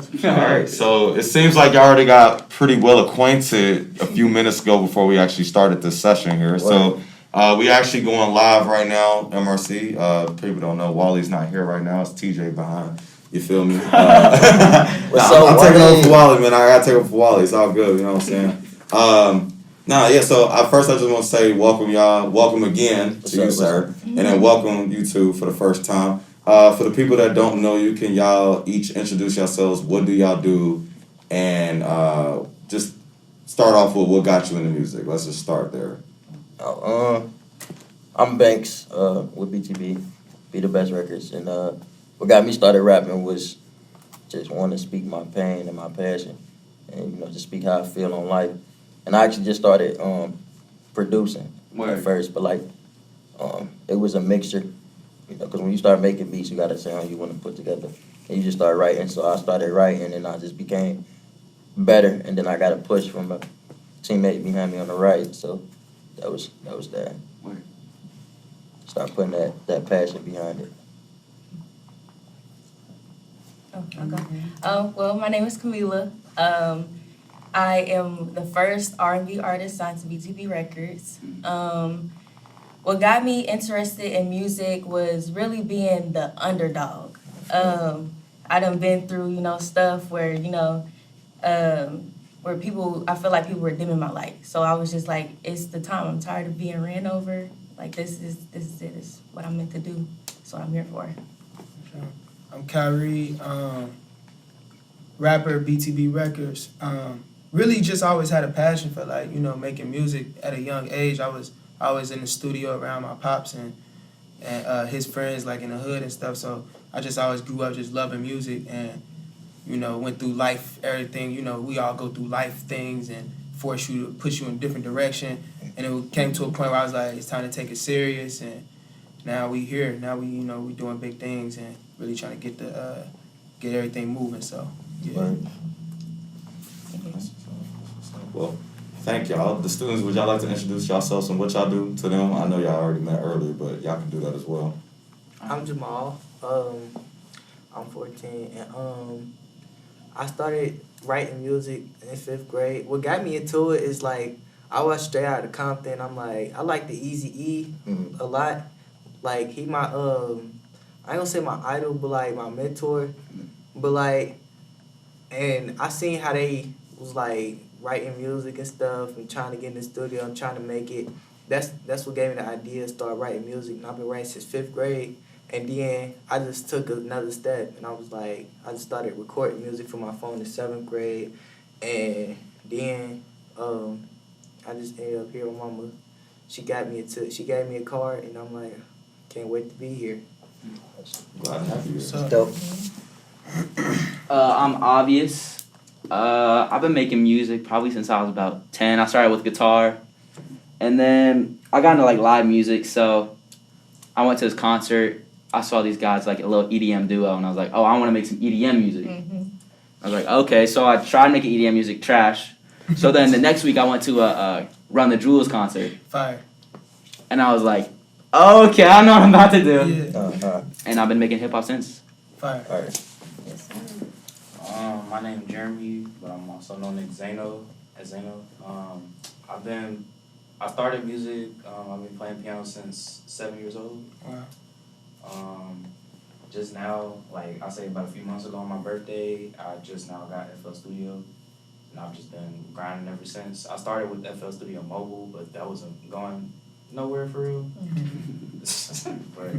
All right, so it seems like you already got pretty well acquainted a few minutes ago before we actually started this session here. So we actually going live right now, MRC. People don't know Wally's not here right now. It's TJ behind. You feel me? I'm taking over for Wally, man. I gotta take over for Wally. It's all good. You know what I'm saying? So first I just want to say welcome, y'all. Welcome again to you, sir. And then welcome you two for the first time. For the people that don't know you, can y'all each introduce yourselves? What do y'all do? And just start off with what got you into music. Let's just start there. I'm Banks with BTB, Be the Best Records. And what got me started rapping was just wanting to speak my pain and my passion and, you know, just speak how I feel on life. And I actually just started producing at first, but like it was a mixture, you know, because when you start making beats, you got a sound you want to put together. And you just start writing. So I started writing, and I just became better. And then I got a push from a teammate behind me on the right. So that was that. Start putting that passion behind it. Well, my name is Kamiylah. I am the first R&B artist signed to BTB Records. What got me interested in music was really being the underdog. I done been through, you know, stuff where, you know, where I feel like people were dimming my light. So I was just like, it's the time. I'm tired of being ran over. Like, this is it. It's what I'm meant to do. It's what I'm here for. I'm Khari, rapper, BTB Records. Really just always had a passion for, like, you know, making music at a young age. I was always in the studio around my pops and his friends, like, in the hood and stuff. So I just always grew up just loving music and, you know, went through life, everything. You know, we all go through life things and push you in a different direction. And it came to a point where I was like, it's time to take it serious. And now we here. Now we, you know, we doing big things and really trying to get everything moving. So, yeah. Right. Well, thank y'all. The students, would y'all like to introduce yourselves and what y'all do to them? I know y'all already met earlier, but y'all can do that as well. I'm Jamal. I'm 14, and I started writing music in 5th grade. What got me into it is, like, I was straight out of Compton. I'm like, I like the Eazy-E a lot. Like, he my I ain't gonna say my idol, but like my mentor. But like, and I seen how they was like writing music and stuff and trying to get in the studio and trying to make it. That's what gave me the idea to start writing music. And I've been writing since 5th grade. And then I just took another step, and I was like, I just started recording music from my phone in 7th grade, and then I just ended up here with Mama. She gave me a card, and I'm like, can't wait to be here. Glad to have you. So dope. I'm Obvious. I've been making music probably since I was about 10. I started with guitar, and then I got into like live music. So I went to this concert. I saw these guys, like a little EDM duo, and I was like, oh, I want to make some EDM music. I was like, okay. So I tried making EDM music, trash. So then the next week I went to a Run the Jewels concert. Fire. And I was like, okay, I know what I'm about to do. Yeah. And I've been making hip hop since. Fire. Fire. My name is Jeremy, but I'm also known as Zeno. I started music. I've been playing piano since 7 years old. Wow. Just now, like I say, about a few months ago on my birthday, I just now got FL Studio, and I've just been grinding ever since. I started with FL Studio Mobile, but that wasn't going nowhere for real. But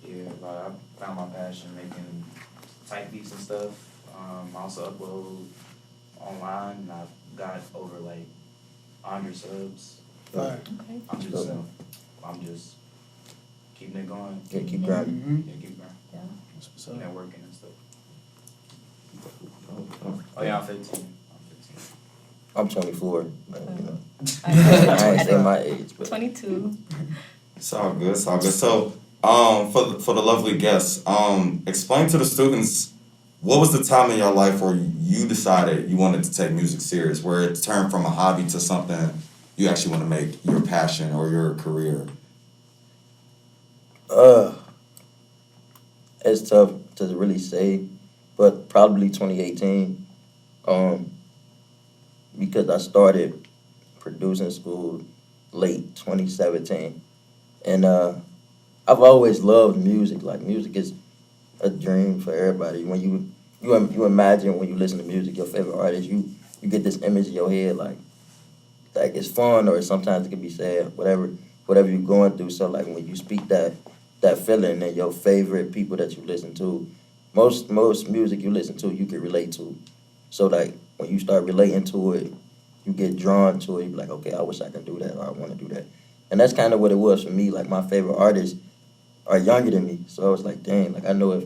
yeah, I found my passion making type beats and stuff. I also upload online, and I've got over like 100 subs. Fire. Okay. I'm just keeping it going. Yeah, keep grinding. Mm-hmm. Yeah, keep grinding. Yeah. Networking and stuff. Oh yeah, I'm 15. I'm 24. Like, you know. I ain't saying my age, but 22. It's all good. It's all good. So, for the lovely guests, explain to the students what was the time in your life where you decided you wanted to take music serious, where it turned from a hobby to something you actually want to make your passion or your career. It's tough to really say, but probably 2018, because I started producing school late 2017, and I've always loved music. Like music is a dream for everybody. When you imagine when you listen to music, your favorite artist, you get this image in your head like it's fun or sometimes it can be sad, whatever you're going through. So like when you speak that feeling and your favorite people that you listen to, most music you listen to you can relate to. So like when you start relating to it, you get drawn to it. You be like, okay, I wish I could do that, or I want to do that. And that's kind of what it was for me. Like my favorite artists are younger than me, so I was like, dang, like I know if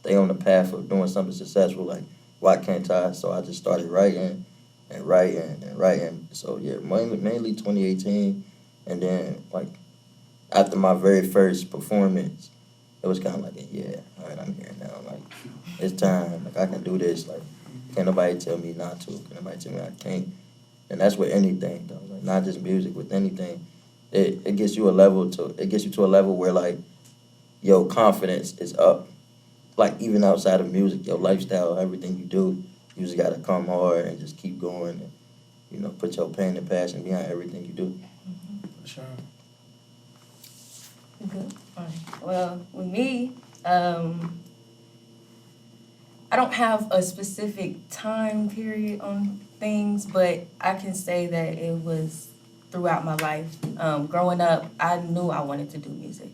they on the path of doing something successful, like why can't I? So I just started writing and writing and writing. So yeah, mainly 2018, and then like after my very first performance, it was kind of like, yeah, all right, I'm here now. Like it's time. Like I can do this. Like can't nobody tell me not to. Can't nobody tell me I can't. And that's with anything though. Like not just music, with anything. It gets you to a level where like your confidence is up. Like even outside of music, your lifestyle, everything you do, you just gotta come hard and just keep going and, you know, put your pain and passion behind everything you do. For sure. Good. All right. Well, with me, I don't have a specific time period on things, but I can say that it was throughout my life. Growing up, I knew I wanted to do music.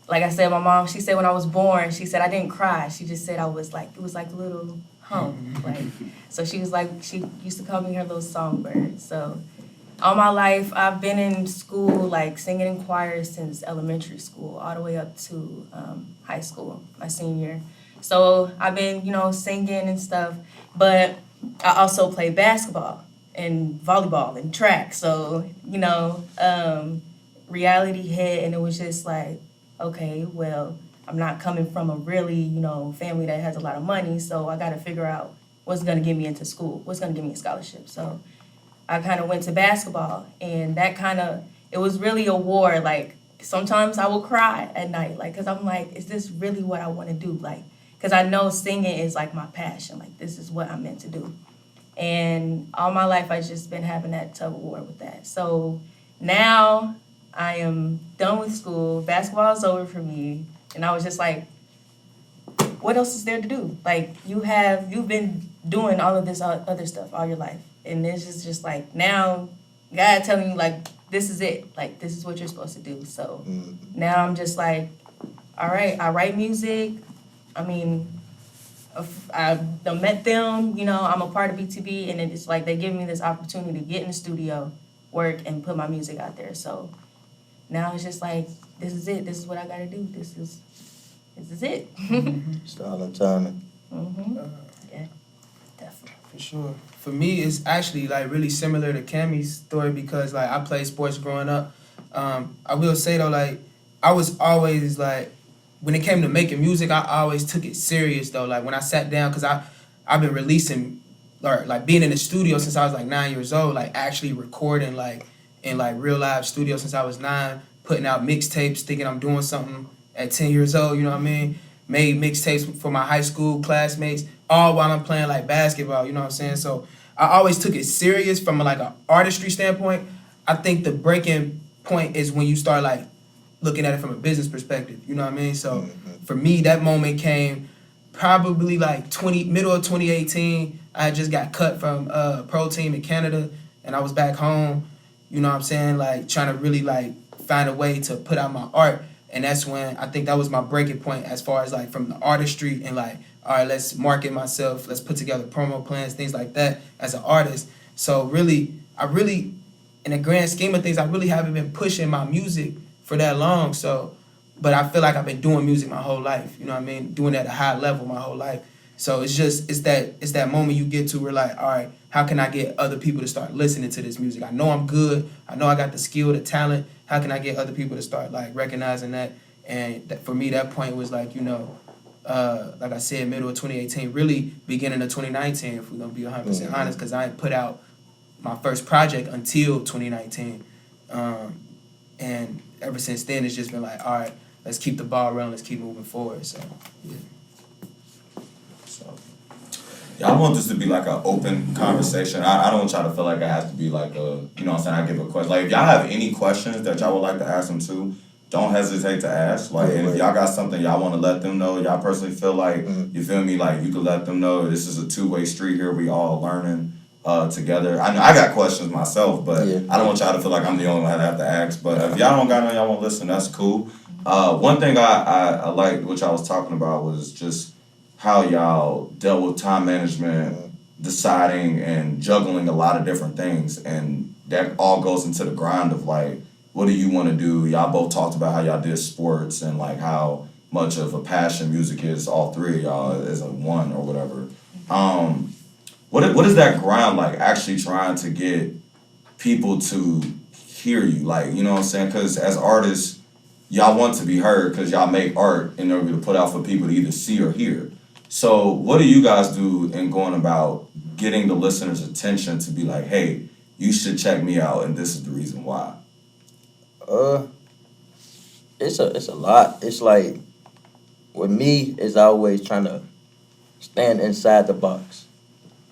Like I said, my mom, she said when I was born, she said I didn't cry. She just said it was like a little hum. So she was like, she used to call me her little songbird. So all my life, I've been in school, like singing in choirs since elementary school, all the way up to high school, my senior. So I've been, singing and stuff, but I also play basketball and volleyball and track. So, reality hit, and it was just like, okay, well, I'm not coming from a really, family that has a lot of money, so I got to figure out what's going to get me into school, what's going to give me a scholarship. So I kind of went to basketball, and it was really a war. Like, sometimes I will cry at night, like, because I'm like, is this really what I want to do? Like, because I know singing is, like, my passion. Like, this is what I'm meant to do. And all my life, I've just been having that tug of war with that. So now I am done with school. Basketball is over for me. And I was just like, what else is there to do? Like, you've been doing all of this other stuff all your life. And this is just like, now God telling you, like, this is it. Like, this is what you're supposed to do. So now I'm just like, all right, I write music. I mean, I met them, I'm a part of BTB, and it's like they give me this opportunity to get in the studio, work, and put my music out there. So now it's just like, this is it. This is what I got to do. This is it. Style and timing. Yeah, definitely. For sure. For me, it's actually like really similar to Cammy's story because like I played sports growing up. I will say though, like I was always like, when it came to making music, I always took it serious though. Like when I sat down, cause I've been releasing, or like being in the studio since I was like 9 years old, like actually recording like in like real live studio since I was 9, putting out mixtapes, thinking I'm doing something at 10 years old. You know what I mean? Made mixtapes for my high school classmates, all while I'm playing like basketball. You know what I'm saying? So I always took it serious from like an artistry standpoint. I think the breaking point is when you start like looking at it from a business perspective, you know what I mean? So for me, that moment came probably like middle of 2018. I had just got cut from a pro team in Canada, and I was back home, you know what I'm saying? Like trying to really like find a way to put out my art. And that's when I think that was my breaking point as far as like from the artistry and like, all right, let's market myself, let's put together promo plans, things like that as an artist. So really, in the grand scheme of things, I really haven't been pushing my music for that long. So, but I feel like I've been doing music my whole life. You know what I mean? Doing it at a high level my whole life. So it's that moment you get to where like, all right, how can I get other people to start listening to this music? I know I'm good. I know I got the skill, the talent. How can I get other people to start like recognizing that? And that, for me, that point was like, like I said, middle of 2018, really beginning of 2019, if we're gonna be 100% honest, because I ain't put out my first project until 2019. And ever since then, it's just been like, all right, let's keep the ball rolling, let's keep moving forward. So, yeah. Yeah, I want this to be like an open conversation. I don't want y'all to feel like I have to be like a, you know what I'm saying, I give a question. Like, if y'all have any questions that y'all would like to ask them too, don't hesitate to ask. Like, and if y'all got something y'all want to let them know, y'all personally feel like, you feel me, like, you could let them know this is a two-way street here. We all learning together. I know I got questions myself, but I don't want y'all to feel like I'm the only one that have to ask. But if y'all don't got none, y'all want to listen, that's cool. One thing I liked, which I was talking about, was just how y'all dealt with time management, deciding and juggling a lot of different things, and that all goes into the grind of like, what do you want to do? Y'all both talked about how y'all did sports and like how much of a passion music is, all three of y'all, as a one or whatever. What is that grind like, actually trying to get people to hear you? Like, you know what I'm saying? Because as artists, y'all want to be heard because y'all make art in order to put out for people to either see or hear. So what do you guys do in going about getting the listener's attention to be like, hey, you should check me out and this is the reason why? It's a lot. It's like, with me, it's always trying to stand inside the box.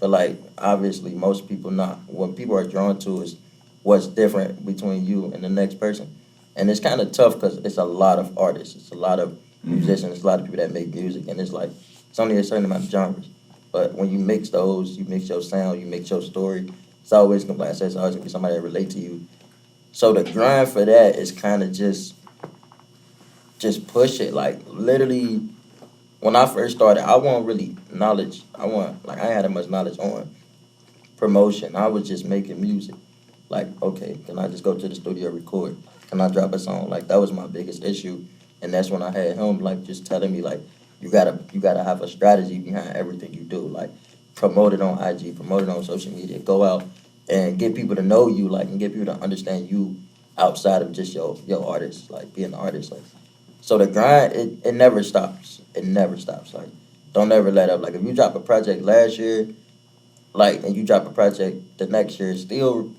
But like, obviously, most people not. What people are drawn to is what's different between you and the next person. And it's kind of tough because it's a lot of artists. It's a lot of musicians. It's a lot of people that make music. And it's like, it's only a certain amount of genres. But when you mix those, you mix your sound, you mix your story, it's always gonna, like I said, it's always gonna be somebody that relate to you. So the grind for that is kind of just push it. Like, literally, when I first started, I wasn't really knowledge. I ain't had that much knowledge on promotion. I was just making music. Like, okay, can I just go to the studio, record? Can I drop a song? Like, that was my biggest issue. And that's when I had him, like, just telling me, like, you gotta have a strategy behind everything you do. Like, promote it on IG, promote it on social media, go out and get people to know you, like, and get people to understand you outside of just your artist, like, being an artist. Like, so the grind, it never stops. It never stops. Like, don't ever let up. Like, if you drop a project last year, like, and you drop a project the next year, still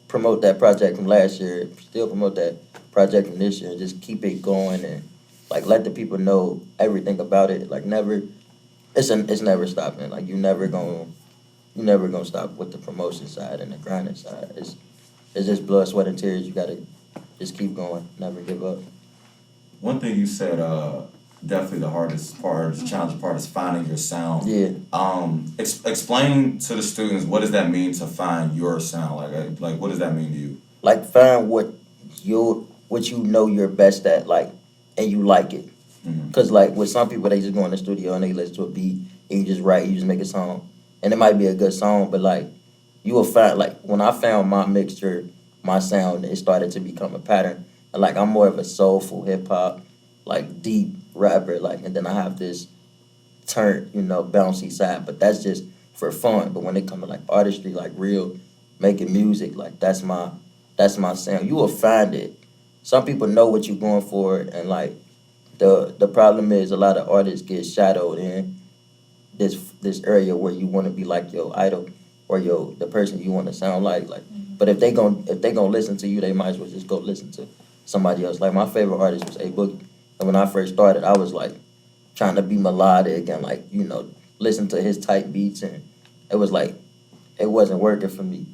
promote that project from last year, still promote that project from this year, and just keep it going and, like, let the people know everything about it. Like, never, it's never stopping. Like, you never gonna stop with the promotion side and the grinding side. It's just blood, sweat, and tears. You gotta just keep going, never give up. One thing you said, definitely the hardest part, the challenging part is finding your sound. Yeah. Explain to the students, what does that mean to find your sound? Like what does that mean to you? Like, find what you know you're best at, like, and you like it. Cause like with some people, they just go in the studio and they listen to a beat and you just write, you just make a song, and it might be a good song, but like, you will find, like, when I found my mixture, my sound, it started to become a pattern. And like, I'm more of a soulful hip hop, like, deep rapper, like, and then I have this bouncy side, but that's just for fun. But when it comes to like artistry, like real making music, like, that's my sound. You will find it. Some people know what you're going for, and like, the problem is a lot of artists get shadowed in this area where you want to be like your idol or the person you want to sound like. But if they gonna listen to you, they might as well just go listen to somebody else. Like, my favorite artist was A-Boogie. And when I first started, I was like trying to be melodic and like, listen to his type beats, and it was like, it wasn't working for me.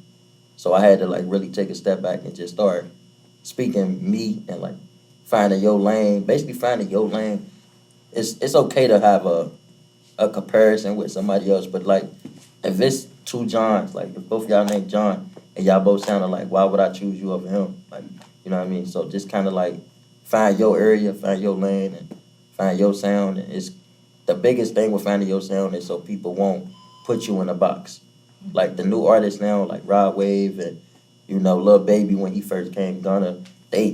So I had to like really take a step back and just start speaking me and like finding your lane. Basically finding your lane. It's okay to have a comparison with somebody else, but like, if it's two Johns, like if both y'all named John and y'all both sounded like, why would I choose you over him? Like, you know what I mean? So just kind of like find your area, find your lane, and find your sound. And it's the biggest thing with finding your sound is so people won't put you in a box. Like the new artists now, like Rod Wave and Lil Baby when he first came, Gunna, they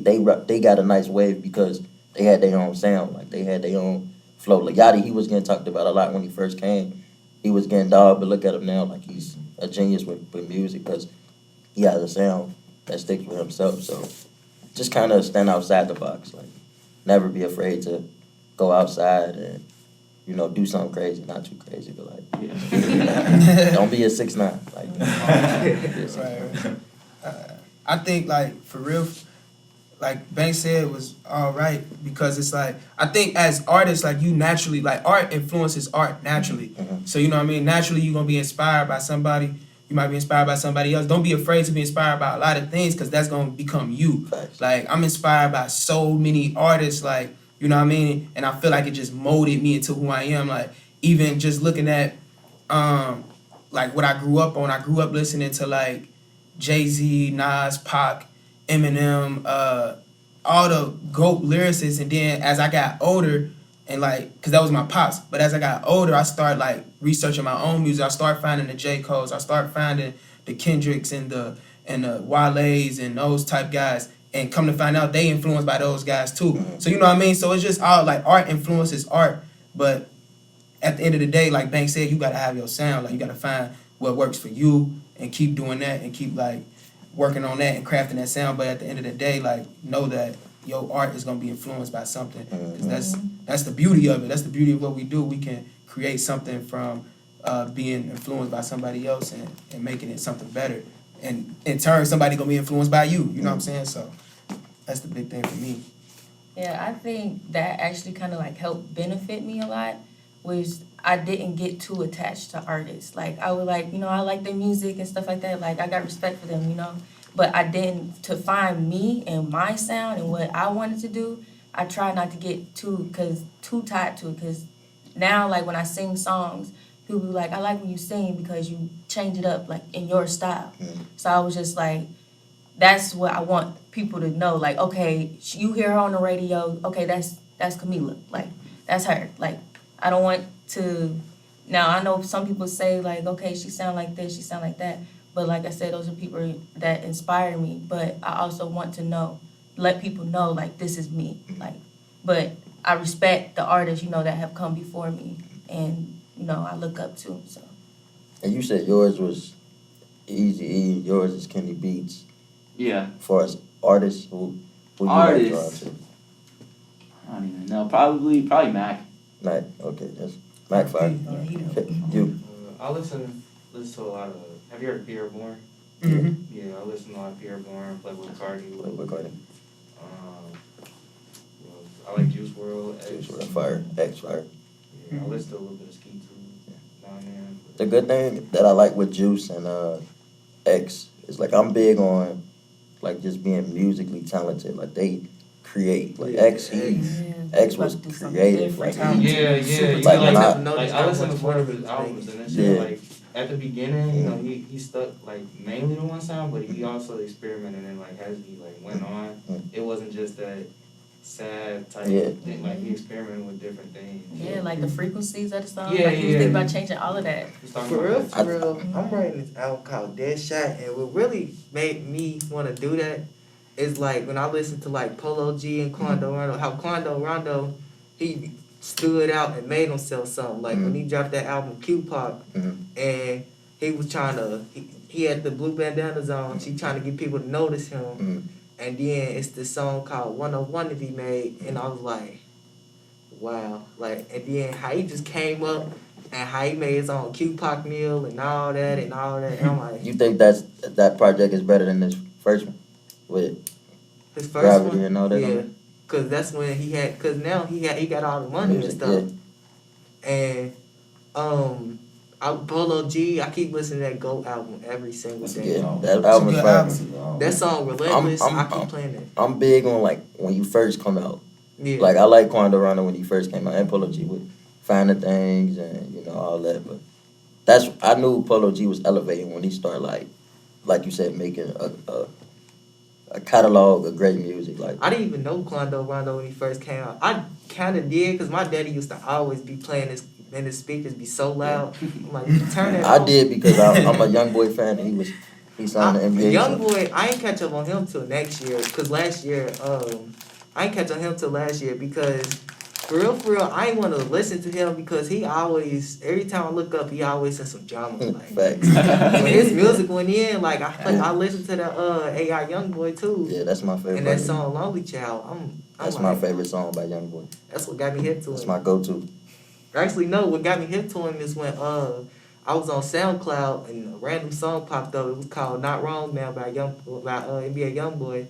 got a nice wave because they had their own sound, like they had their own flow. Like Yachty, he was getting talked about a lot when he first came. He was getting dogged, but look at him now, like he's a genius with music because he has a sound that sticks with himself. So just kind of stand outside the box, like never be afraid to go outside and do something crazy, not too crazy, but like don't be a 6ix9ine. Like, I think like for real, like B.A.N.K said, was all right because it's like I think as artists, like you naturally like art influences art naturally. So you know what I mean. Naturally, you're gonna be inspired by somebody. You might be inspired by somebody else. Don't be afraid to be inspired by a lot of things because that's gonna become you. Facts. Like I'm inspired by so many artists. Like you know what I mean, and I feel like it just molded me into who I am. Like even just looking at like what I grew up on. I grew up listening to like Jay-Z, Nas, Pac, Eminem, all the GOAT lyricists, and then as I got older, and like, cause that was my pops, but as I got older, I started like researching my own music. I started finding the J. Cole's, I started finding the Kendricks and the Wale's and those type guys, and come to find out they influenced by those guys too. So you know what I mean? So it's just all like art influences art, but at the end of the day, like B.A.N.K said, you gotta have your sound. Like you gotta find what works for you and keep doing that and keep like working on that and crafting that sound. But at the end of the day, like know that your art is gonna be influenced by something. 'Cause that's the beauty of it. That's the beauty of what we do. We can create something from being influenced by somebody else and making it something better. And in turn, somebody gonna be influenced by you. You know what I'm saying? So that's the big thing for me. Yeah, I think that actually kind of like helped benefit me a lot. Was I didn't get too attached to artists. Like I would like, you know, I like their music and stuff like that. Like I got respect for them, you know. But I didn't, to find me and my sound and what I wanted to do, I try not to get too tied to it. Cause now like when I sing songs, people be like, I like when you sing because you change it up like in your style. So I was just like, that's what I want people to know. Like, okay, you hear her on the radio, okay, that's Kamiylah. Like, that's her. Like, I don't want to, now I know some people say like, okay, she sound like this, she sound like that. But like I said, those are people that inspire me. But I also want to know, let people know like this is me. Like, but I respect the artists, you know, that have come before me and, you know, I look up to. So. And you said yours was Easy-E, yours is Kenny Beats. Yeah. As far as artists, who you Artists. like drawn to? I don't even know. Probably Mac. Mac, okay, that's Mac fire. Yeah, he do. Okay, you. I listen to a lot of. Have you heard of Pierre Bourne? Mm-hmm. Yeah, I listen to a lot of Pierre Bourne. Play with Khari. What Cardi? I like Juice WRLD. X. Juice WRLD, fire, X fire. Yeah, I listen to a little bit of Ski too. Down there. The good thing that I like with Juice and X is like I'm big on like just being musically talented. Like they create. Like X was creative. Like I listened to one of his albums and it's just like at the beginning, you know, he stuck like mainly to one sound, but he also experimented and like as he like went on, it wasn't just that sad type thing. Like he experimented with different things. Yeah, like the frequencies of the song. Yeah, like he was thinking about changing all of that. For real, I'm writing this album called Dead Shot, and what really made me want to do that is like when I listened to like Polo G and Quando Rondo, how Quando Rondo, he stood out and made himself something. Like when he dropped that album Q-Pop, and he was trying to, he had the blue bandanas on, he trying to get people to notice him. And then it's this song called 101 that he made, and I was like, wow. Like, and then how he just came up and how he made his own Q-Pop meal and all that. And I'm like, you think that project is better than this first one with his first Gravity one? and all that? Yeah, because that's when he had, because now he got all the money and stuff. And Polo G, I keep listening to that GOAT album every single day. Yeah, that album is fire. That song Relentless, I keep playing it. I'm big on like when you first come out. Yeah. Like I like Quando Rondo when he first came out, and Polo G with Finding Things and you know all that. But I knew Polo G was elevating when he started like you said, making a catalog of great music. Like I didn't even know Quando Rondo when he first came out. I kind of did because my daddy used to always be playing this. And the speakers be so loud. I'm like, turn that I on. did because I'm a Young Boy fan and he signed the NBA. Young Boy, I ain't catch up on him till next year. Cause last year, I ain't catch on him till last year because for real, I ain't want to listen to him because he always, every time I look up, he always in some drama. Like, Facts. when his music went in, like I listened to the AI Young Boy too. Yeah, that's my favorite. And that song Lonely Child, that's like, my favorite song by Young Boy. That's what got me hip to him. That's my go-to. Actually, no. What got me hip to him is when I was on SoundCloud and a random song popped up. It was called "Not Wrong Now" by NBA YoungBoy,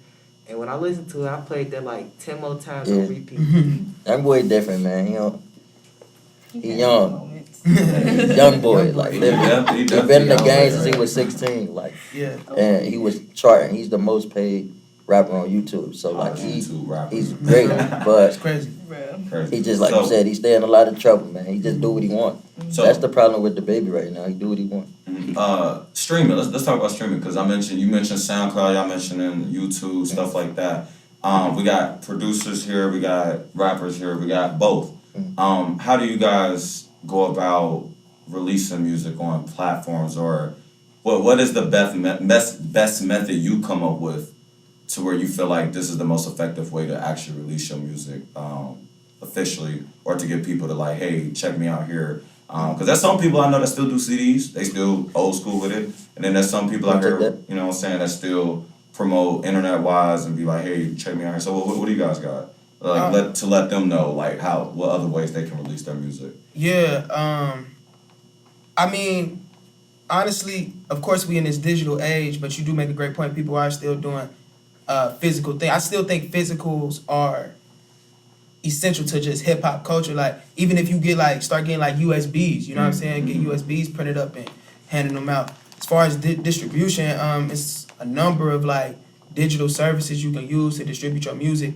And when I listened to it, I played that like 10 more times Yeah. on repeat. That boy different, man. He had young. moments. Young boy, Young boy. like He literally. He definitely been in the out game there, since he right? was 16, like, Yeah. and he was charting. He's the most paid rapper on YouTube. So like YouTube rapper. he's great, That's but crazy. Bro. Crazy. he just like So- you said, he stay in a lot of trouble, man. He just do what he want. So That's the problem with the baby right now. He do what he want. streaming. Let's talk about streaming because you mentioned SoundCloud, y'all mentioning YouTube, stuff like that. We got producers here, we got rappers here, we got both. How do you guys go about releasing music on platforms, or what is the best method you come up with to where you feel like this is the most effective way to actually release your music officially, or to get people to like, hey, check me out here? Because there's some people I know that still do CDs, they still old school with it, and then there's some people out here, you know what I'm saying, that still promote internet wise and be like, hey, check me out here. So what do you guys got? Like to let them know like what other ways they can release their music. Yeah, I mean, honestly, of course we in this digital age, but you do make a great point. People are still doing physical thing. I still think physicals are essential to just hip hop culture. Like even if you start getting like USBs, you know what I'm saying? Get USBs printed up and handing them out. As far as distribution, it's a number of like digital services you can use to distribute your music.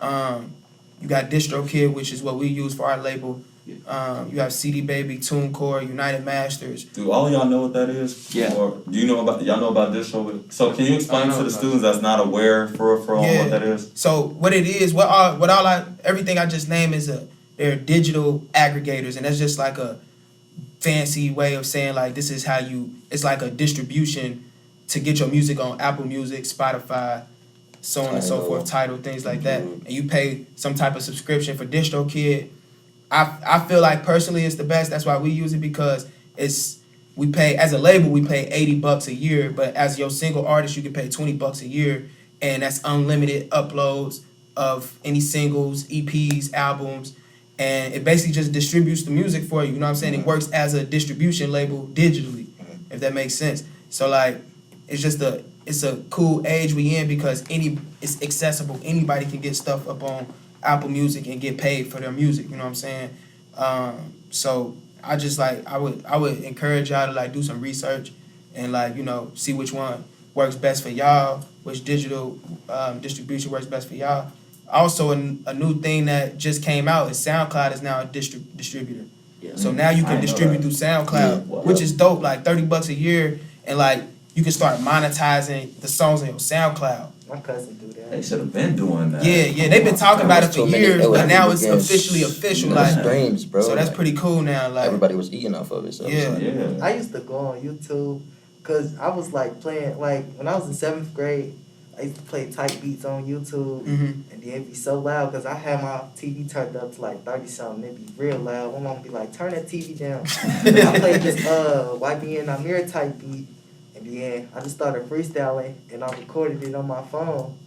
You got DistroKid, which is what we use for our label. You have CD Baby, TuneCore, United Masters. Do all of y'all know what that is? Yeah. Or do you know y'all know about this show? So can you explain to the students that's not aware for what that is? So what it is, everything I just named is they're digital aggregators, and that's just like a fancy way of saying like this is how it's like a distribution to get your music on Apple Music, Spotify, so on and so forth, Tidal, things like that. And you pay some type of subscription for DistroKid. I feel like personally it's the best. That's why we use it, because we pay as a label, we pay $80 a year, but as your single artist you can pay $20 a year, and that's unlimited uploads of any singles, EPs, albums, and it basically just distributes the music for you. You know what I'm saying? It works as a distribution label digitally, if that makes sense. So like it's a cool age we in because it's accessible. Anybody can get stuff up on Apple Music and get paid for their music, you know what I'm saying? So I just like I would encourage y'all to like do some research and like, see which one works best for y'all, which digital distribution works best for y'all. Also a new thing that just came out is SoundCloud is now a distributor. Yeah. So now you can distribute through SoundCloud, which is dope, like $30 a year, and like you can start monetizing the songs on your SoundCloud. My cousin do that. They should have been doing that. Yeah, they've been talking about it for years, but now it's officially official. No Like, streams, bro. so that's Like, pretty cool now. Like, everybody was eating off of it. So Yeah. Yeah. I used to go on YouTube because I was like playing, like when I was in 7th grade, I used to play type beats on YouTube, and then it'd be so loud because I had my TV turned up to like 30 something. It'd be real loud. My mom would be like, turn that TV down. I played this YBN Amir type beat, and then I just started freestyling, and I recorded it on my phone.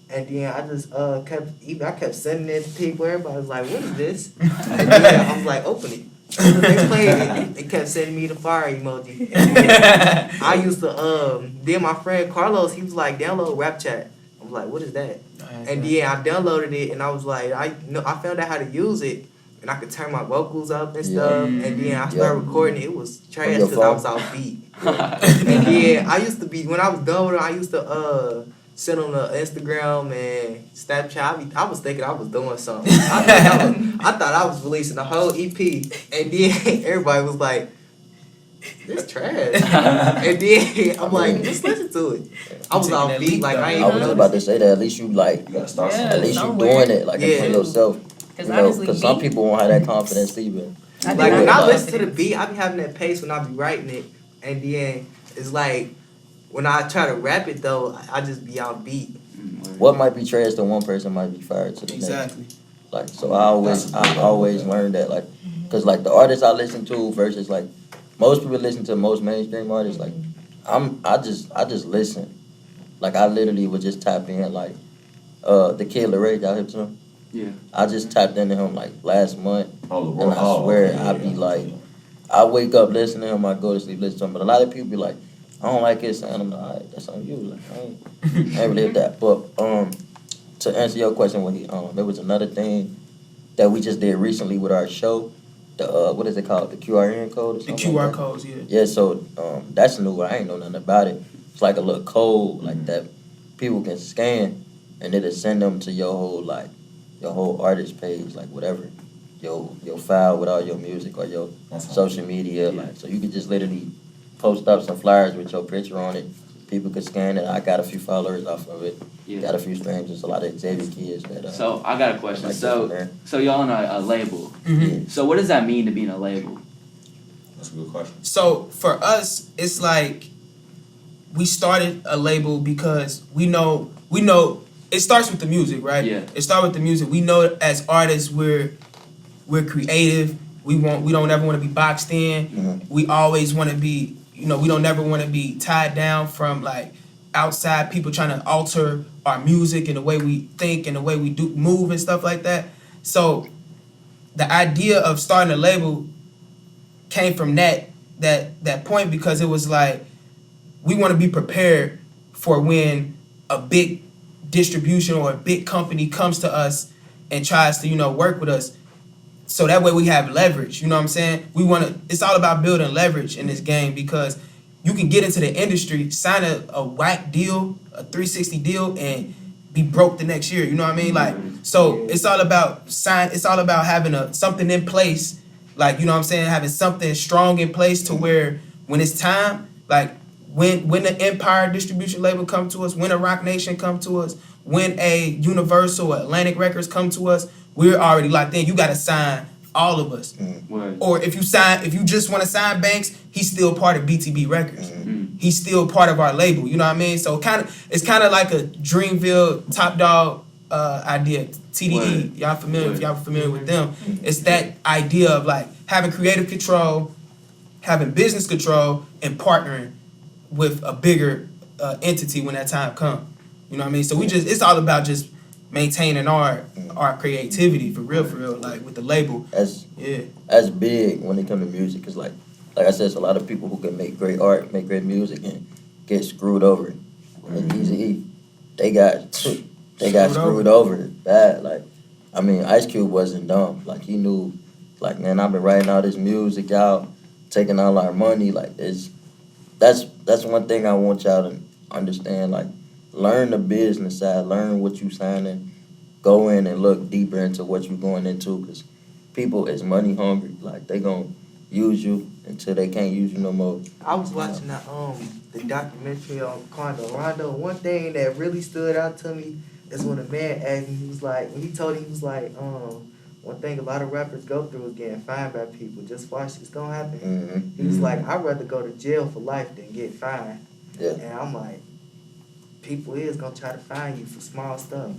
And then I just kept sending it to people. Everybody was like, what is this? And then I was like, open it. And they played it. They kept sending me the fire emoji. And then I used to, then my friend Carlos, he was like, download Rap Chat. I was like, what is that? And then I downloaded it, and I was like, I found out how to use it, and I could turn my vocals up and stuff. And then I started recording it. It was trash because I was off beat. And then I used to be, when I was done with it, I used to sit on the Instagram and Snapchat. I was thinking I was doing something. I thought I was releasing a whole EP, and then everybody was like, "This trash." And then I'm like, "Let's listen to it." I was off beat, like I ain't I even was know about to say that. At least you like, You gotta start Yeah. at least you somewhere. doing it like for Yeah. yourself. Because honestly, Because some people won't have that confidence either. I Like do when have I listen to the confidence. beat, I be having that pace when I be writing it, and then it's like when I try to rap it though, I just be off beat. What might be trash to one person might be fired to the next. exactly. Like, so I always learned that, like, cause like the artists I listen to versus like most people listen to most mainstream artists. Like, I just listen. Like, I literally would just tap in like, the Kid Larray, y'all hip to him? Yeah. I just tapped into him like last month, Oh, and I swear I be like, I wake up listening to him, I go to sleep listening to him. But a lot of people be like, I don't like his sound. I'm like, alright, that's on you. Like, I ain't really hit that. But to answer your question, when there was another thing that we just did recently with our show. The what is it called? The QRN code or The something QR like that? codes, yeah. Yeah, so that's new. I ain't know nothing about it. It's like a little code like that people can scan, and it'll send them to your whole artist page, like whatever, your file with all your music or your social media, like so you could just literally post up some flyers with your picture on it. People could scan it. I got a few followers off of it. Yeah. Got a few streams. There's a lot of Xavier kids that. So I got a question. like So this, so y'all on a label. Mhm. So what does that mean to be in a label? That's a good question. So for us, it's like we started a label because we know it starts with the music, right? Yeah. It starts with the music. We know as artists we're creative. We don't ever want to be boxed in. Mhm. We always want to be, we don't never want to be tied down from like outside people trying to alter our music and the way we think and the way we do move and stuff like that. So the idea of starting a label came from that point, because it was like we want to be prepared for when a big distribution or a big company comes to us and tries to work with us, so that way we have leverage. You know what I'm saying? It's all about building leverage in this game, because you can get into the industry, sign a whack deal, a 360 deal, and be broke the next year. You know what I mean? Like, so it's all about having something in place. Like, you know what I'm saying? Having something strong in place to where when it's time, like when the Empire distribution label come to us, when a Rock Nation come to us, when a Universal or Atlantic Records come to us, we're already locked in. You got to sign all of us. Word. Or if you just want to sign Banks, he's still part of BTB Records. He's still part of our label. You know what I mean? So it's kind of like a Dreamville Top Dog idea. TDE, Word. y'all familiar? If Word. y'all familiar with them, it's that idea of like having creative control, having business control, and partnering with a bigger entity when that time comes. You know what I mean? So it's all about just maintaining our creativity for real, like with the label. That's big when it comes to music, because like I said, it's a lot of people who can make great art, make great music, and get screwed over. Like Easy, they got screwed over bad. Like, I mean, Ice Cube wasn't dumb. Like, he knew, like, man, I've been writing all this music, y'all taking all our money. Like, that's one thing I want y'all to understand. Like, learn the business side, learn what you signing, go in and look deeper into what you're going into, because people is money hungry. Like, they gonna use you until they can't use you no more. I was watching the documentary on Quando Rondo. One thing that really stood out to me is when a man asked me, one thing a lot of rappers go through is getting fined by people. Just watch, it's gonna happen. Mm-hmm. He was like, I'd rather go to jail for life than get fined. Yeah. And I'm like, people is gonna try to find you for small stuff.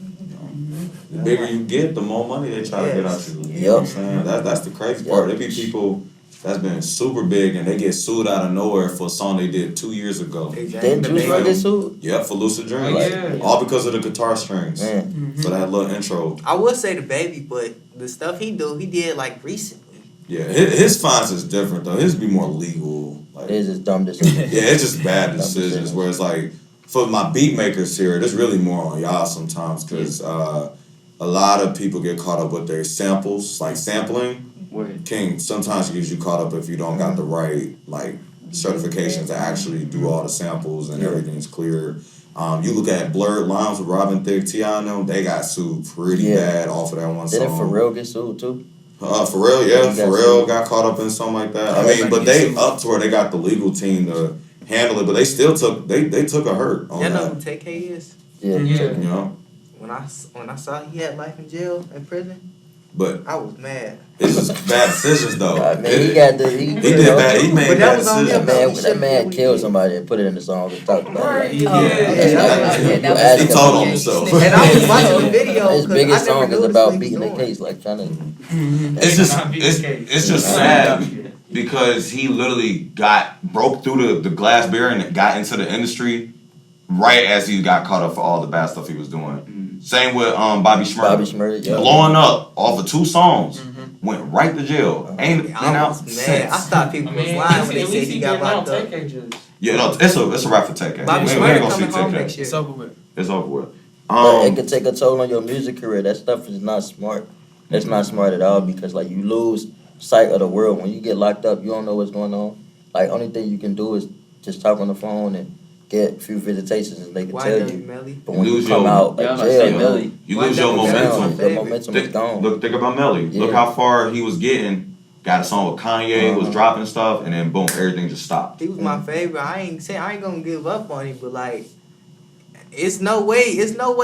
The bigger you get, the more money they try to get out you. You know what I'm saying? That's the crazy part. There be people that's been super big and they get sued out of nowhere for a song they did 2 years ago. Didn't Juice WRLD get sued? Yep, for Lucid Dreams. All because of the guitar strings. For that little intro. I would say the baby, but the stuff he did like recently. Yeah, his fines is different though. His be more legal. Like, It's just dumb decisions. yeah, it's just bad decisions. Where it's like, for my beat makers here, it's really more on y'all sometimes, because a lot of people get caught up with their samples, like sampling. Word. King sometimes gets you caught up if you don't got the right like certifications to actually do all the samples and everything's clear. You look at Blurred Lines with Robin Thicke, T.I. and them, they got sued pretty bad off of that one song. Didn't Pharrell get sued too? Pharrell, yeah. Pharrell got caught up in something like that. I mean, but they up to where they got the legal team to handle it, but they still took a hurt on Y'all know that. who TK is? Yeah. You know? When I saw he had life in jail, in prison, But I was mad. it's just bad decisions though. I mean, he did bad. He made But that bad was on him. decisions. That man killed somebody and put it in the song and talked about it. Like, He told on himself. And I was watching the video. his 'cause biggest I never song knew is this about nigga beating the doing. case, like trying to. It's just sad because he literally broke through the glass barrier and got into the industry right as he got caught up for all the bad stuff he was doing. Same with Bobby Shmurda. Yeah. Blowing up off of 2 songs, went right to jail. Ain't been out was mad. since. I thought people was lying when they said he got locked up. Yeah, no, it's a wrap for Tech. Bobby We ain't Shmurda gonna see coming home Tech. next year. It's over with. It's over with. But it could take a toll on your music career. That stuff is not smart. That's not smart at all because like you lose sight of the world when you get locked up. You don't know what's going on. Like only thing you can do is just talk on the phone and get a few visitations and they can tell you. Melly? But when you lose come your- out Yeah, like I'm about to say jail, Melly. You lose your momentum. your momentum is gone. Think about Melly. Look Yeah. how far he was getting. Got a song with Kanye, was dropping stuff, and then boom, everything just stopped. He was my favorite. I ain't gonna give up on him, but like, it's no way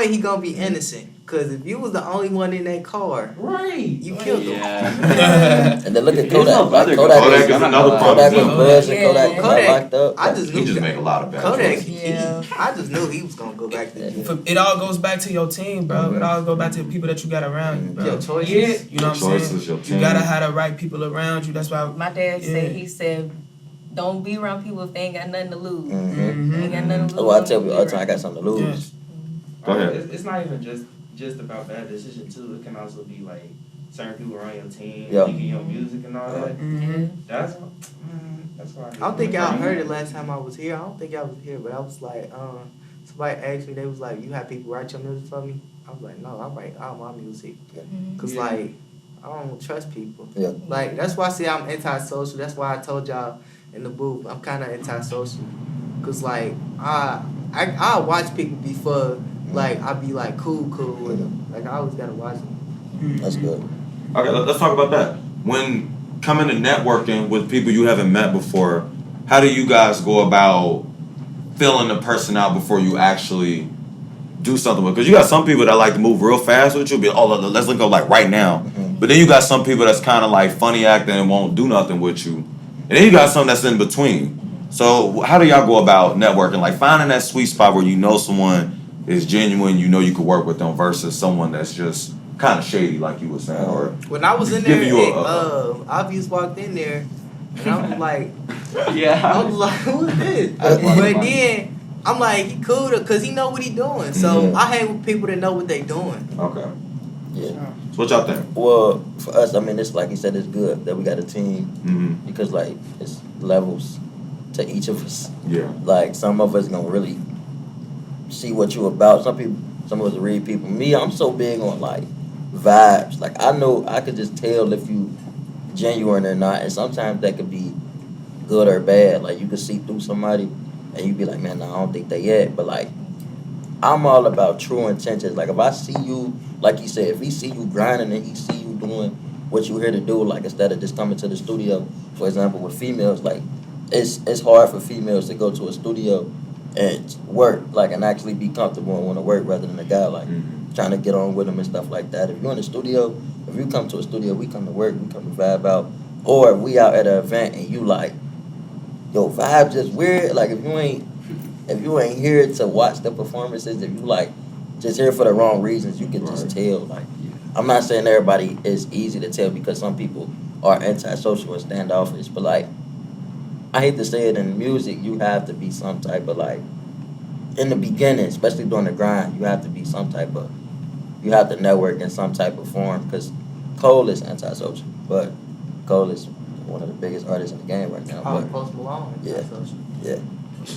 he gonna be innocent. Cause if you was the only one in that car, Right. you killed him. Yeah. And then look at His Kodak. little Like, brother Kodak, Kodak was, is another Kodak problem. was buzzing. Yeah. Kodak got Kodak, locked up. I just He knew just make a lot of bad Kodak. choices. Yeah. I just knew he was gonna go back to jail. It all goes back to your team, bro. It all goes back to the people that you got around you, bro. Your choices. You know Your what I'm choices, saying? your You team. gotta have the right people around you. That's why. My dad said, Yeah. he said, don't be around people if they ain't got nothing to lose. Mm-hmm. They ain't got nothing to lose. Oh, I tell you all the time, I got something to lose. Yes. Go ahead. It's not even just about that decision too. It can also be like certain people around your team, Yeah. making your music and all that. Mm-hmm. That's why. I don't think y'all heard it last time I was here. I don't think y'all was here, but I was like, somebody asked me, they was like, you have people write your music for me? I was like, no, I write all my music. Cause Yeah. like, I don't trust people. Yeah. Like, that's why I say I'm antisocial. That's why I told y'all in the booth, I'm kind of antisocial. Cause like, I watch people before, like, I be like, cool with them. Like, I always gotta watch them. That's good. Okay, let's talk about that. When coming to networking with people you haven't met before, how do you guys go about filling the person out before you actually do something with? Because you got some people that like to move real fast with you, be let's link up like right now. But then you got some people that's kind of like funny acting and won't do nothing with you. And then you got some that's in between. So how do y'all go about networking? Like finding that sweet spot where you know someone is genuine, you know you could work with them versus someone that's just kind of shady, like you were saying, or When I was in Give there, you Obvious walked in there, and I was like, Yeah. who's this? But then I'm like, he cool, cause he know what he doing. So Yeah. I hang with people that know what they doing. okay. Yeah. So what y'all think? Well, for us, I mean, it's like you said, it's good that we got a team Mm-hmm. because like it's levels to each of us. Yeah. Like some of us gonna really see what you about. Some of us read people. Me, I'm so big on like vibes. Like I know I could just tell if you genuine or not, and sometimes that could be good or bad. Like you could see through somebody, and you be like, man, no, I don't think they yet. But like, I'm all about true intentions. Like if I see you, like you said, if he see you grinding and he see you doing what you here to do, like instead of just coming to the studio, for example, with females, like it's hard for females to go to a studio and work, like, and actually be comfortable and want to work rather than a guy like trying to get on with them and stuff like that. If you're in the studio, if you come to a studio, we come to work, we come to vibe out, or if we out at an event and you like, yo, vibe just weird. Like if you ain't here to watch the performances, if you like just here for the wrong reasons, you can just tell. Like I'm not saying everybody is easy to tell because some people are antisocial and standoffish, but like I hate to say it, in music you have to be some type of like in the beginning, especially during the grind, you have to be some type of, you have to network in some type of form because Cole is antisocial, but Cole is one of the biggest artists in the game right now. But Post Malone. Yeah. Yeah.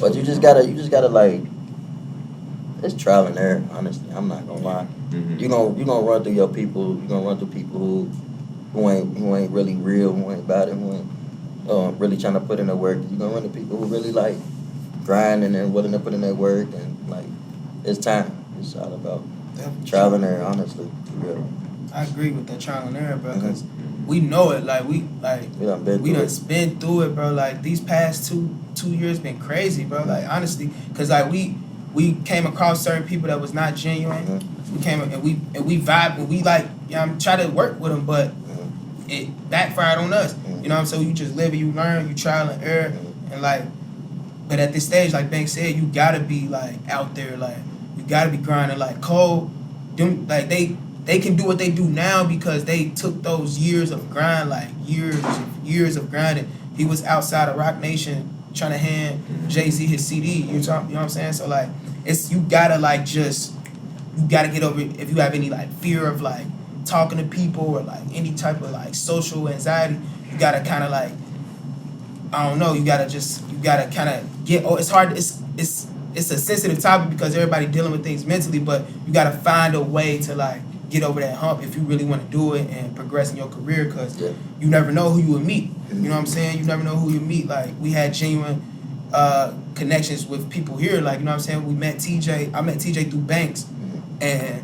But you just gotta like, it's trial and error, honestly. I'm not gonna lie. Mm-hmm. You gonna run through your people, you gonna run through people who ain't really real, who ain't about it, who ain't really trying to put in the work. You gonna run into people who really like grinding and willing to put in their work, and like it's time. It's all about trial and error, honestly. For real. I agree with that trial and error, bro, because we know it. Like we done been we through done it. been through it, bro. Like these past two years been crazy, bro. Like honestly, because like we came across certain people that was not genuine. We came and we vibed and we like try to work with them, but it backfired on us. You know what I'm saying? So you just live and you learn, you trial and error, and like. But at this stage, like B.A.N.K said, you gotta be like out there, like you gotta be grinding. Like Cole, them like they can do what they do now because they took those years of grind, like years of grinding. He was outside of Rock Nation trying to hand Jay-Z his CD. You know what I'm saying? So like you gotta get over it if you have any like fear of like talking to people or like any type of like social anxiety. You gotta kind of like, I don't know, you gotta kind of get, it's hard, it's it's a sensitive topic because everybody dealing with things mentally, but you gotta find a way to like get over that hump if you really want to do it and progress in your career, because you never know who you will meet. You know what I'm saying? You never know who you meet. Like, we had genuine connections with people here. Like, you know what I'm saying? We met TJ. I met TJ through Banks, and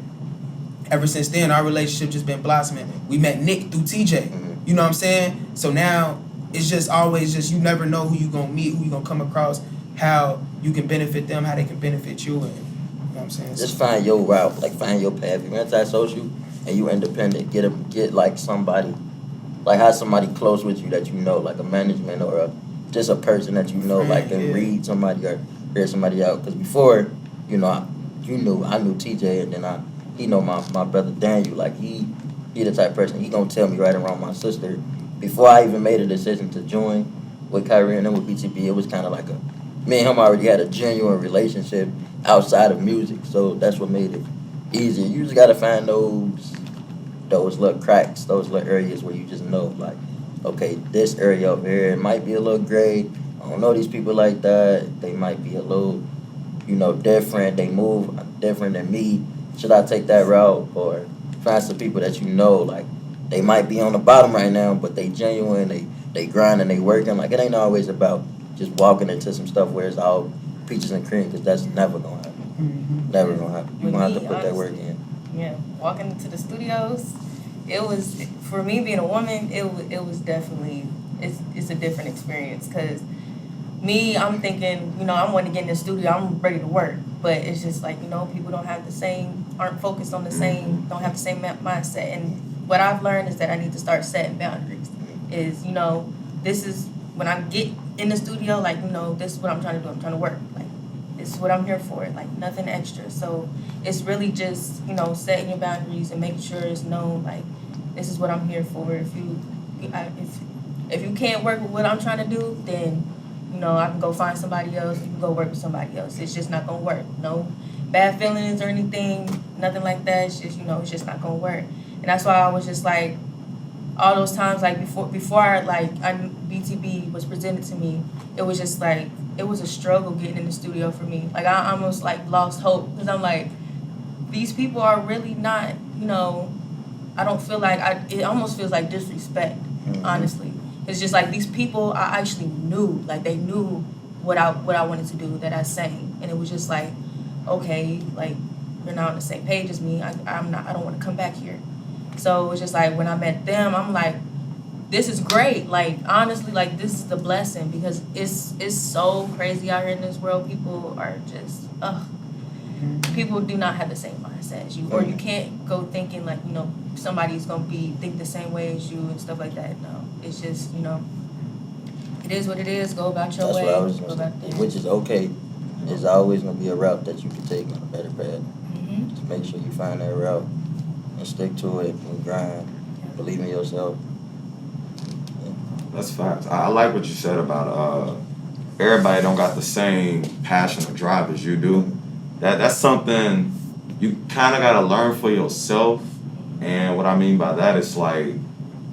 ever since then, our relationship just been blossoming. We met Nick through TJ. You know what I'm saying? So now it's just always just, you never know who you gonna meet, who you gonna come across, how you can benefit them, how they can benefit you, and you know what I'm saying? Just find your route, like find your path. You're antisocial and you independent. Get like somebody, like have somebody close with you that you know, like a management or just a person that you know, like can read somebody or hear somebody out. Because before, I knew TJ, and then he know my brother Daniel. Like he the type of person, he gonna tell me right around my sister. Before I even made a decision to join with Khari and then with BTB, it was kind of like me and him already had a genuine relationship outside of music, so that's what made it easier. You just gotta find those little cracks, those little areas where you just know, like, okay, this area over here, it might be a little gray. I don't know these people like that. They might be a little, different. They move different than me. Should I take that route? Or find some people that like, they might be on the bottom right now, but they genuine, they grind and they working. Like, it ain't always about just walking into some stuff where it's all peaches and cream, because that's never gonna happen. Never gonna happen. You're gonna have to put that work in. Yeah, walking into the studios, it was, for me being a woman, it was definitely, it's a different experience, because me, I'm thinking, I'm wanting to get in the studio, I'm ready to work, but it's just like, people aren't focused on the same, don't have the same mindset. And what I've learned is that I need to start setting boundaries. Is, this is, when I get in the studio, like, this is what I'm trying to do, I'm trying to work. Like, this is what I'm here for, like, nothing extra. So it's really just, setting your boundaries and making sure it's known, like, this is what I'm here for. If you can't work with what I'm trying to do, then, I can go find somebody else, you can go work with somebody else. It's just not gonna work. No bad feelings or anything, nothing like that. It's just, it's just not gonna work. And that's why I was just like, all those times, like, before BTB was presented to me, it was just like, it was a struggle getting in the studio for me. Like, I almost like lost hope, because I'm like, these people are really not, I don't feel like, it almost feels like disrespect, honestly. It's just like, these people I actually knew, like, they knew what I wanted to do, that I sang. And it was just like, okay, like, you're not on the same page as me, I don't want to come back here. So it was just like, when I met them, I'm like, this is great. Like, honestly, like, this is the blessing, because it's so crazy out here in this world. People are just, people do not have the same mindset as you, or you can't go thinking like, somebody's gonna think the same way as you and stuff like that. No, it's just, it is what it is. Go about your way. That's what I was gonna say, which is okay. There's always gonna be a route that you can take on a better path. Just make sure you find that route and stick to it and grind. Believe in yourself. That's facts. I like what you said about everybody don't got the same passion or drive as you do. That's something you kind of got to learn for yourself. And what I mean by that is, like,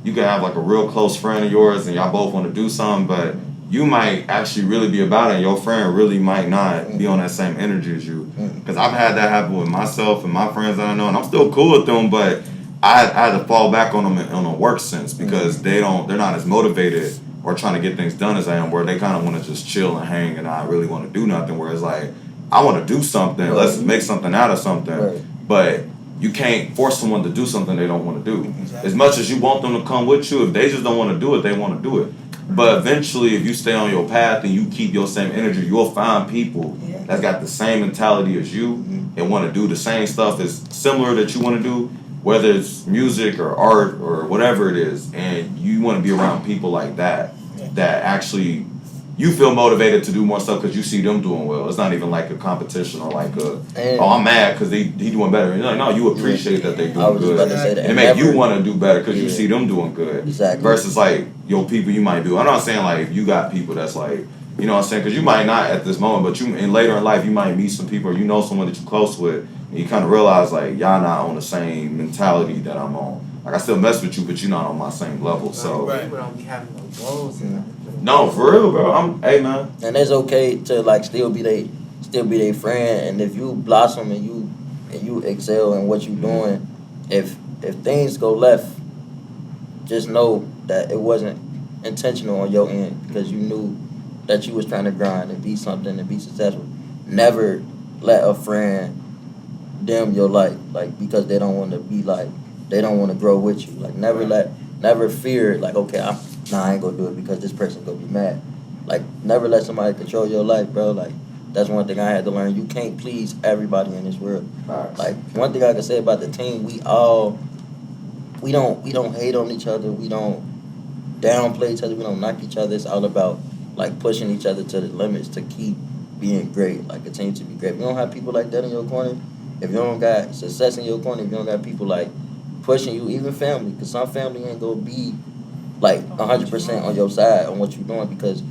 you can have like a real close friend of yours and y'all both want to do something, but you might actually really be about it and your friend really might not be on that same energy as you. Because I've had that happen with myself and my friends that I know, and I'm still cool with them, but I had to fall back on them on a work sense, because they're not as motivated or trying to get things done as I am, where they kind of want to just chill and hang and not really want to do nothing, whereas like, I want to do something, let's make something out of something, but you can't force someone to do something they don't want to do. As much as you want them to come with you, if they just don't want to do it, they want to do it. But eventually, if you stay on your path and you keep your same energy, you'll find people that's got the same mentality as you and want to do the same stuff that's similar that you want to do, whether it's music or art or whatever it is. And you want to be around people like that, that actually you feel motivated to do more stuff because you see them doing well. It's not even like a competition or like I'm mad because he doing better. And you're like, no, you appreciate that they doing good. It make you want to do better because you see them doing good. Exactly. Versus like your people you might do. I'm not saying like if you got people that's like, you know what I'm saying? Because you might not at this moment, but later in life you might meet some people or you know someone that you're close with, and you kind of realize like y'all not on the same mentality that I'm on. Like I still mess with you, but you're not on my same level. So people don't be having no goals. no, for real, bro. Hey, man. And it's okay to like still be still be their friend. And if you blossom and you excel in what you doing, if things go left, just know that it wasn't intentional on your end because you knew that you was trying to grind and be something and be successful. Never let a friend dim your light, like, because they don't want to be like, they don't want to grow with you. Like, never fear, like, okay, I ain't gonna do it because this person gonna be mad. Like, never let somebody control your life, bro. Like, that's one thing I had to learn. You can't please everybody in this world. Like, one thing I can say about the team, we don't hate on each other. We don't downplay each other. We don't knock each other. It's all about, like, pushing each other to the limits to keep being great, like, continue to be great. If you don't have people like that in your corner, if you don't got success in your corner, if you don't got people, like, pushing you, even family, because some family ain't gonna be, like, 100% on your side on what you're doing because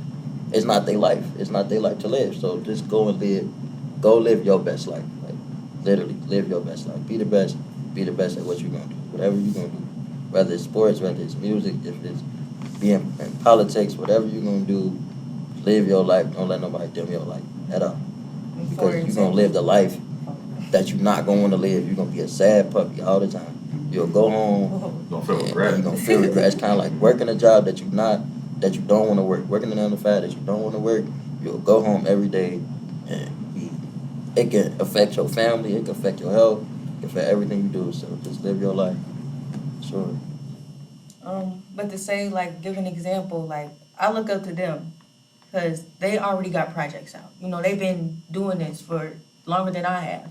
it's not their life. It's not their life to live. So just go live your best life. Like, literally, live your best life. Be the best at what you're gonna do. Whatever you're gonna do. Whether it's sports, whether it's music, if it's being in politics, whatever you're gonna do, live your life. Don't let nobody dim your life at all. Because you're gonna live the life that you're not gonna want to live. You're gonna be a sad puppy all the time. You'll go home. Don't feel and regret. You're gonna feel regret. It's kind of like working a job that you don't want to work. Working a 9 to 5 that you don't want to work. You'll go home every day, and it can affect your family. It can affect your health. It can affect everything you do. So just live your life. Sure. But to say, like, give an example, like, I look up to them because they already got projects out. You know, they've been doing this for longer than I have.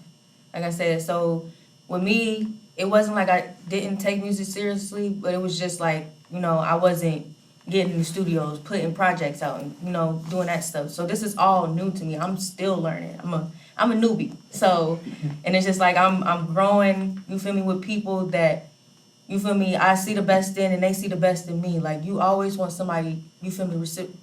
Like I said, so with me, it wasn't like I didn't take music seriously, but it was just like, you know, I wasn't getting in the studios, putting projects out, and, you know, doing that stuff. So this is all new to me. I'm still learning. I'm a newbie. So, and it's just like I'm growing, you feel me, with people that, you feel me, I see the best in and they see the best in me. Like, you always want somebody, you feel me,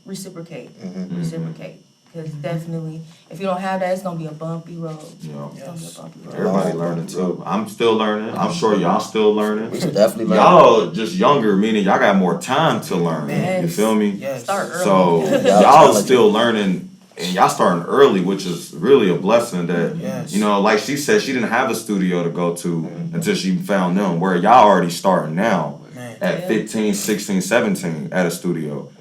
reciprocate. Reciprocate. Because definitely, if you don't have that, it's going to be a bumpy road. Yeah. It's going to be a bumpy road. Everybody learning too. I'm still learning. I'm sure y'all still learning. We should definitely learn. Y'all just younger, meaning y'all got more time to learn. Yes. You feel me? Yes. Start early. So y'all still learning, and y'all starting early, which is really a blessing that, Yes. you know, like she said, she didn't have a studio to go to until she found them, where y'all already starting now Man. at 15, 16, 17 at a studio.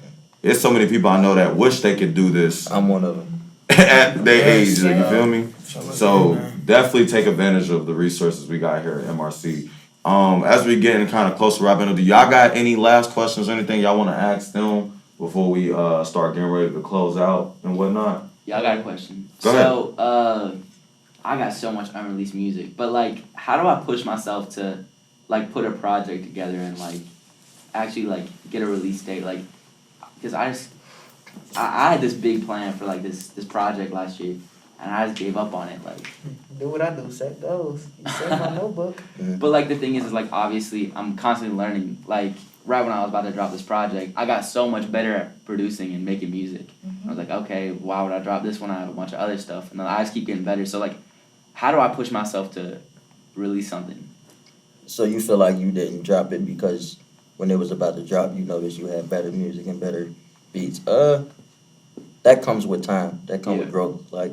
There's so many people I know that wish they could do this I'm one of them. at their Yes. age, you feel me? Sure. So Man. definitely take advantage of the resources we got here at MRC. As we getting kind of close to wrapping up, do y'all got any last questions or anything y'all want to ask them before we start getting ready to close out and whatnot? Yeah, I got a question. Go ahead. So, I got so much unreleased music, but, like, how do I push myself to, like, put a project together and, like, actually, like, get a release date? Like, because I had this big plan for, like, this project last year, and I just gave up on it, like. Do what I do, set goals. You set my notebook. But, like, the thing is, like, obviously, I'm constantly learning. Like, right when I was about to drop this project, I got so much better at producing and making music. I was like, okay, why would I drop this when I have a bunch of other stuff? And then I just keep getting better. So, like, how do I push myself to release something? So you feel like you didn't drop it because when it was about to drop, you noticed you had better music and better beats. That comes with time. That comes with growth. Like,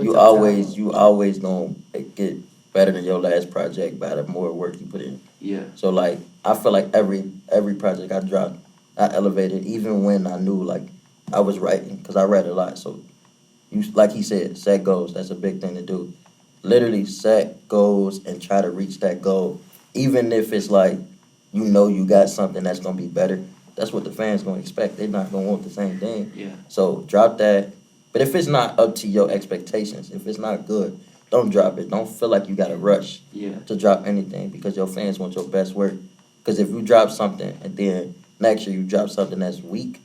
you always gonna get better than your last project by the more work you put in. Yeah. So, like, I feel like every project I dropped, I elevated, even when I knew, like, I was writing, because I write a lot. So, you, like he said, set goals. That's a big thing to do. Literally set goals and try to reach that goal. Even if it's like, you know you got something that's going to be better. That's what the fans going to expect. They're not going to want the same thing. Yeah. So drop that. But if it's not up to your expectations, if it's not good, don't drop it. Don't feel like you got to rush to drop anything because your fans want your best work. Because if you drop something and then next year you drop something that's weak,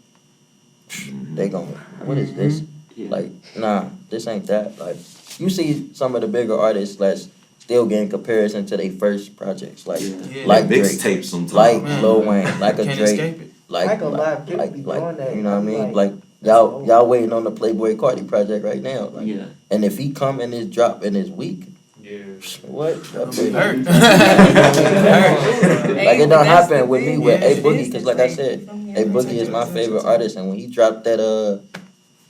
they going, what is this? Yeah. Like, nah, this ain't that. Like, you see some of the bigger artists that's still getting comparison to their first projects. Like, like Drake, mixtapes sometimes. like Lil Wayne, like a Can't Drake. escape it. Like, I ain't gonna lie, people be doing that. you know what I mean? Like, Like, y'all waiting on the Playboy Cardi project right now. Like, Yeah. and if he come in his drop in his week, what? Hurt. Like, it don't That's happen the with me thing. with A It Boogie, is because the like I thing. said, A Boogie is my favorite artist, and when he dropped that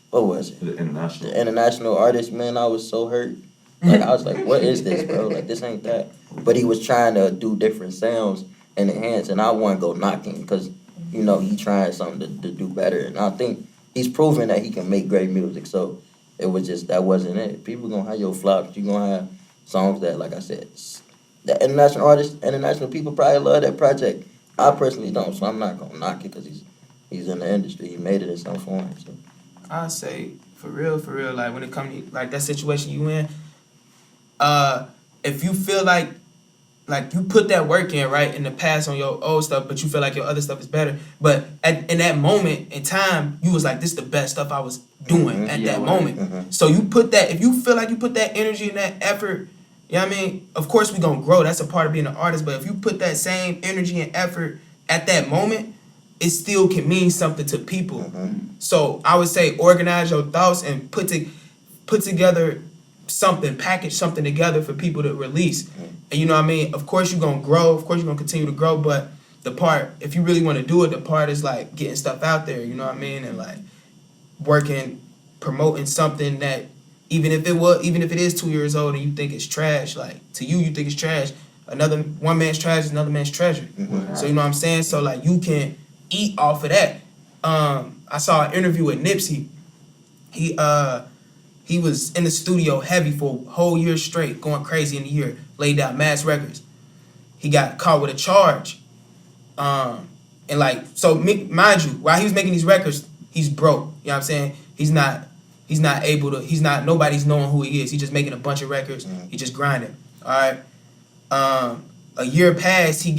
what was it? The international. The international artist, man, I was so hurt. Like, I was like, what is this, bro? Like, this ain't that. But he was trying to do different sounds and enhance, and I want to go knocking because, you know, he trying something to do better. And I think he's proven that he can make great music. So it was just, that wasn't it. People going to have your flops. You're going to have songs that, like I said, the international artists, international people probably love that project. I personally don't, so I'm not going to knock it because he's in the industry. He made it in some form. So. I say, for real, like, when it comes to, like, that situation you in, if you feel like you put that work in, right, in the past on your old stuff, but you feel like your other stuff is better, but in that moment in time, you was like, this is the best stuff I was doing at that moment. So you put that, if you feel like you put that energy and that effort, you know what I mean? Of course we gonna grow, that's a part of being an artist, but if you put that same energy and effort at that moment, it still can mean something to people. So I would say organize your thoughts and put together something, package something together for people to release. And you know what I mean? Of course you're gonna grow, of course you're gonna continue to grow, but the part, if you really wanna do it, the part is like getting stuff out there, you know what I mean? And like working, promoting something that even if it is 2 years old and you think it's trash, like to you think it's trash, one man's trash is another man's treasure. So you know what I'm saying? So like you can eat off of that. I saw an interview with Nipsey. He was in the studio heavy for a whole year straight, going crazy in the year, laid out mass records. He got caught with a charge. And like, so mind you, while he was making these records, he's broke. You know what I'm saying? He's not nobody's knowing who he is. He's just making a bunch of records. He just grinding. All right. A year passed, he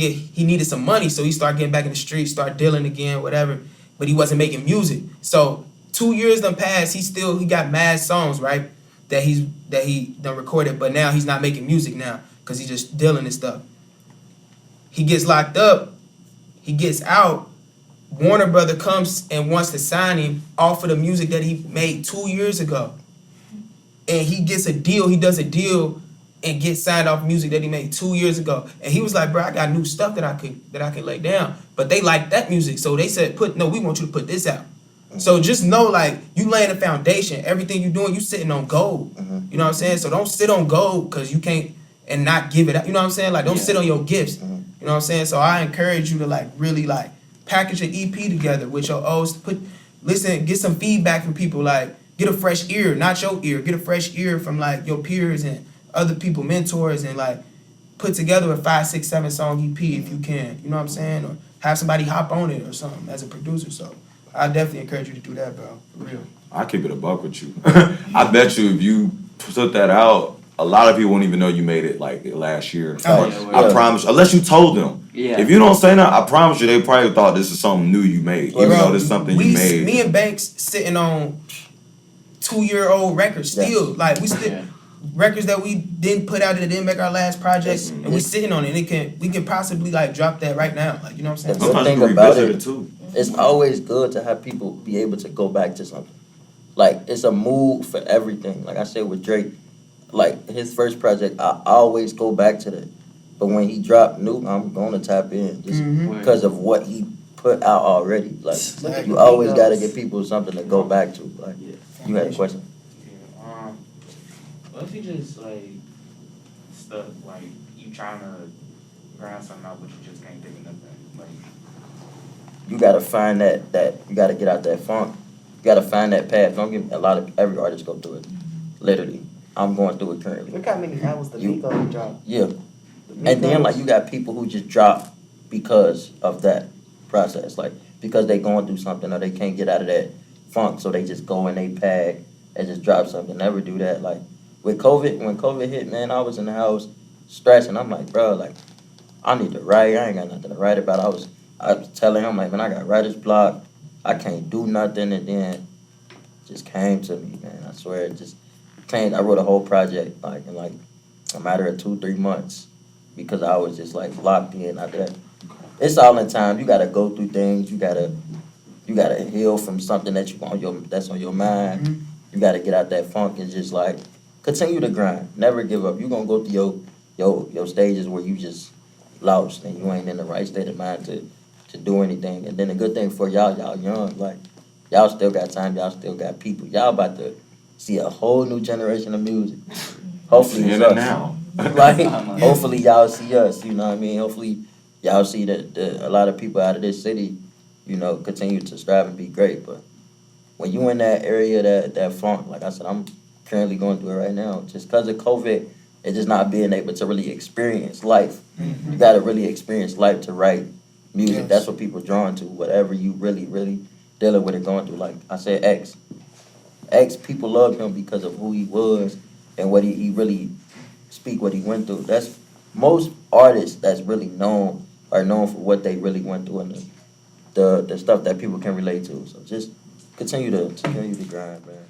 needed some money, so he started getting back in the streets, started dealing again, whatever. But he wasn't making music. So 2 years done passed, he got mad songs, right? That he done recorded, but now he's not making music now because he's just dealing and stuff. He gets locked up, he gets out. Warner Brother comes and wants to sign him off of the music that he made 2 years ago. And he gets a deal, he does a deal and gets signed off music that he made 2 years ago. And he was like, bro, I got new stuff that I could lay down. But they like that music. So they said, we want you to put this out. So just know, like, you laying a foundation. Everything you doing, you sitting on gold. You know what I'm saying? So don't sit on gold because you can't and not give it out. You know what I'm saying? Like, don't sit on your gifts. You know what I'm saying? So I encourage you to, like, really, like, package an EP together with your O's. Listen, get some feedback from people. Like, get a fresh ear, not your ear. Get a fresh ear from, like, your peers and other people, mentors, and, like, put together a 5, 6, 7 song EP if you can. You know what I'm saying? Or have somebody hop on it or something as a producer. So I definitely encourage you to do that, bro. For real. I keep it a buck with you. I bet you if you put that out, a lot of people won't even know you made it like last year. I promise you, unless you told them. Yeah. If you don't say that, I promise you, they probably thought this is something new you made. Even though this is something you made. Me and Banks sitting on 2-year-old records still. Like, we still records that we didn't put out that didn't make our last project, and we sitting on it. And we can possibly like drop that right now. Like, you know what I'm saying? The good thing about it too. It's always good to have people be able to go back to something. Like, it's a mood for everything. Like I said with Drake, like his first project, I always go back to that. But when he dropped new, I'm gonna tap in just because of what he put out already. Like, you always gotta give people something to go back to. Like, you had a question? Yeah. What if you just like stuck, like you trying to grind something out, but you just can't think of nothing? Like, you gotta find that you gotta get out that funk. You gotta find that path. Don't get every artist go through it. Literally, I'm going through it currently. Look how many albums the Migos dropped. Yeah, and then like you got people who just drop because of that process, like because they going through something or they can't get out of that funk, so they just go in they bag and just drop something. Never do that. Like with COVID, when COVID hit, man, I was in the house stressing. I'm like, bro, like I need to write. I ain't got nothing to write about. I was telling him, like, man, I got writer's block. I can't do nothing, and then it just came to me, man. I swear, it just came. I wrote a whole project, like, in, like, a matter of 2-3 months because I was just, like, locked in after that. It's all in time. You got to go through things. You gotta heal from something that's on your mind. You got to get out that funk and just, like, continue to grind. Never give up. You're going to go through your stages where you just lost and you ain't in the right state of mind to do anything. And then the good thing for y'all young, like, Y'all still got time. Y'all still got people. Y'all about to see a whole new generation of music. Hopefully Seeing it's it us. now. Like, hopefully y'all see us, you know what I mean? Hopefully y'all see that a lot of people out of this city, you know, continue to strive and be great. But when you in that area, that funk, like I said, I'm currently going through it right now. Just because of COVID, it's just not being able to really experience life. You got to really experience life to write music. Yes. That's what people drawn to, whatever you really, really dealing with it going through. Like I said, X, people love him because of who he was and what he really speak what he went through. That's most artists that's really known are known for what they really went through and the stuff that people can relate to. So just continue to grind, man.